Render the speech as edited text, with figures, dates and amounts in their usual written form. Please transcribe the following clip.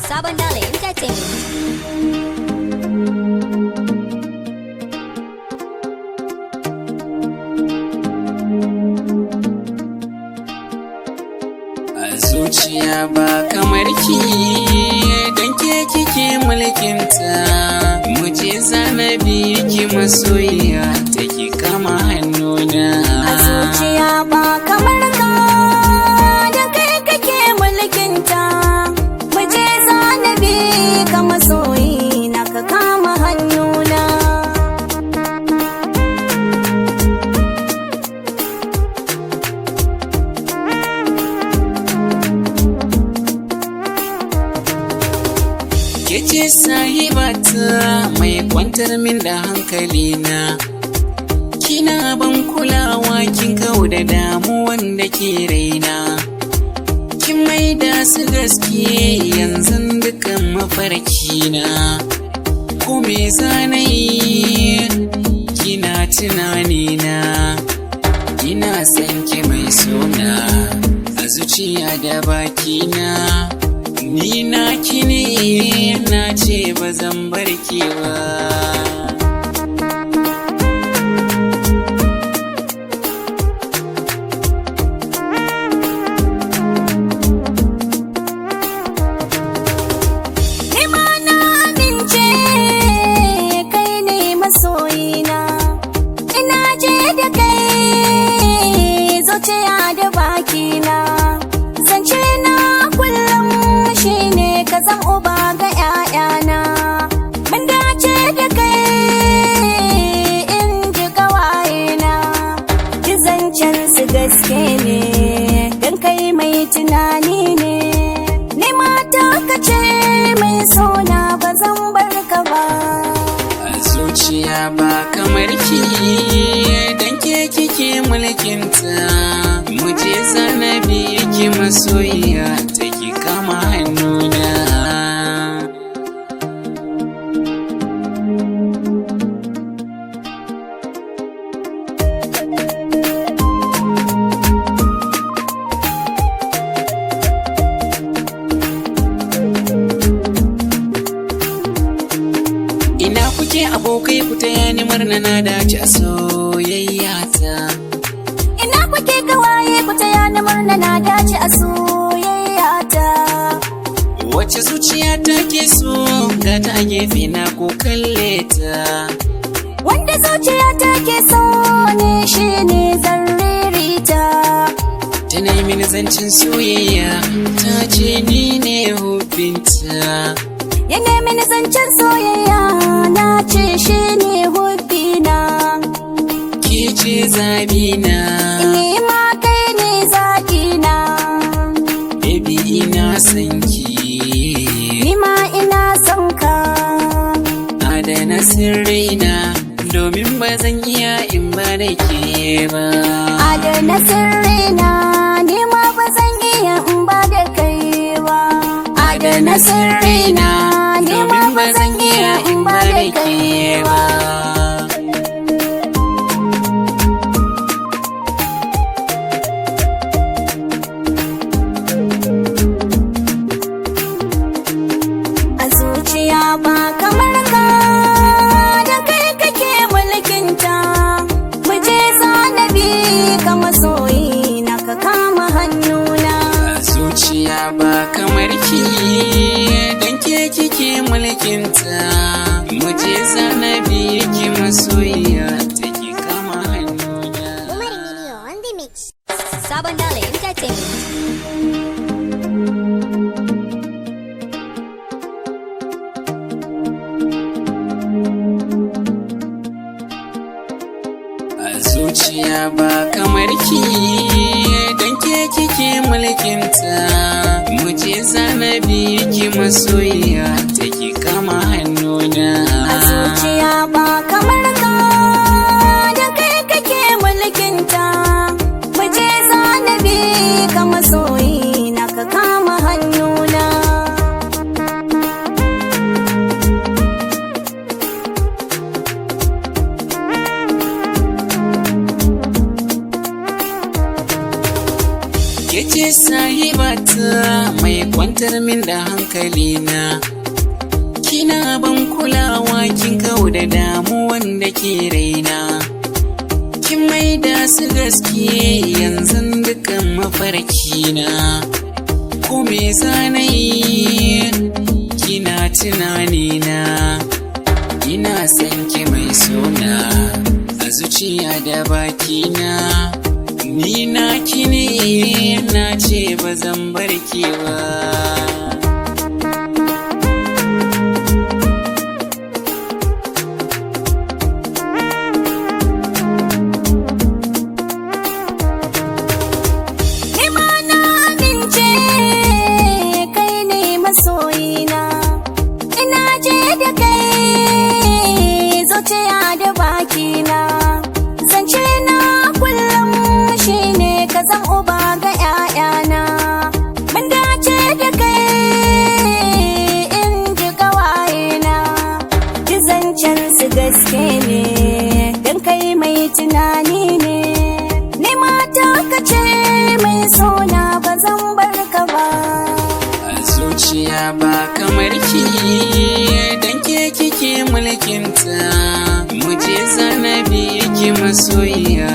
Sabon Dala Entertainment. A zuciya ba kamar ki don ke kike mulkinta, mu je zanabi ki masoyiya take kama hannuna. A zuciya ba kamar ka da kai kake mulkinta, mu je zanabi ka masoyi na ka kama hannuna. Kece sahibata mai kwantar min da hankalina, kina ban kulawa kin kau da damuwan da ke raina, kin maida su gaske yanzu dukan mafarkina. Ko me zanayi kina tunanina, ina son ki mai sona a zuciya da bakina. Ni naki ne na ce ba zan bar ki ba. Ni ma na amince kai ne masoyina, ina je da kai zuciya da bakina. Zance na kullum shine ka zan uba ga 'ya'yana. Mun dace da kai in ji ƙawayena, ji zancen su gaske ne don kai mai tunani ne. Ni mata ka ce mai sona ba zan bar ka ba. A zuciya ba kamar ki don ke kike mulkinta, mu je zanabi ki masoyiya take kama hannuna. Ina kuke abokai ku taya ni murna na dace a soyayya ta. Ina kuke kawaye ku taya ni murna na dace a soyayya ta. Wace zuciya ta ke so ga ta a gefe na ko kalle ta. Wanda zuciya ta ke so ne shi ne zan ririta. Tana yi mini zancen soyayya ta ce ni ne hubinta. Ya nemi ni zancen soyayya na ce shi ne hubbina. Ke ce zabina, Ni ma kai ne zaƙina. baby ina son ki. Ni ma ina son ka. Adana sirrina domin ba zan iya in ba da ke ba. Adana sirrina ni ma ba zan iya in ba da kai ba. Adana sirrina ni ma ba zan iya in ba da kai ba. A zuciya ba kamar ka da kai kake mulkinta, mu je zanabi ka masoyi na ka kama hannuna. A zuciya ba kamar ki don ke kike mulkinta, mu je zanabi ki masoyiya take kama hannuna. Umar Emilio on the mix. Sabon Dala Entertainment. A zuciya ba kamar ki don ke kike mulkinta, mu je zanabi ki masoyiya take kama hannuna. A zuciya ba kamar ka da kai kake mulkinta, mu je zanabi ka masoyi na ka kama hannuna. Kece sahibata mai kwantar kwantar min da hankalina. Kina ban kulawa kin kau da damuwan da ke raina. Kin maida su gaske yanzu dukan mafarkina. Ko me zanayi kina tunanina. Ina son ki mai sona a zuciya da bakina. Ni naki ne na ce ba zan bar ki ba. Masoyina, ina je da kai zuciya da bakina. Zance na kullum shine ka zan uba ga 'ya'yana. Mun dace da kai in ji ƙawayena. Ji zancen su gaske ne, don kai mai tunani ne. Ni mata ka ce mai sona ba zan bar ka ba. Zuciya ba kamar ki dan ke kike mulkinta. Muje zanabi ki masoyiya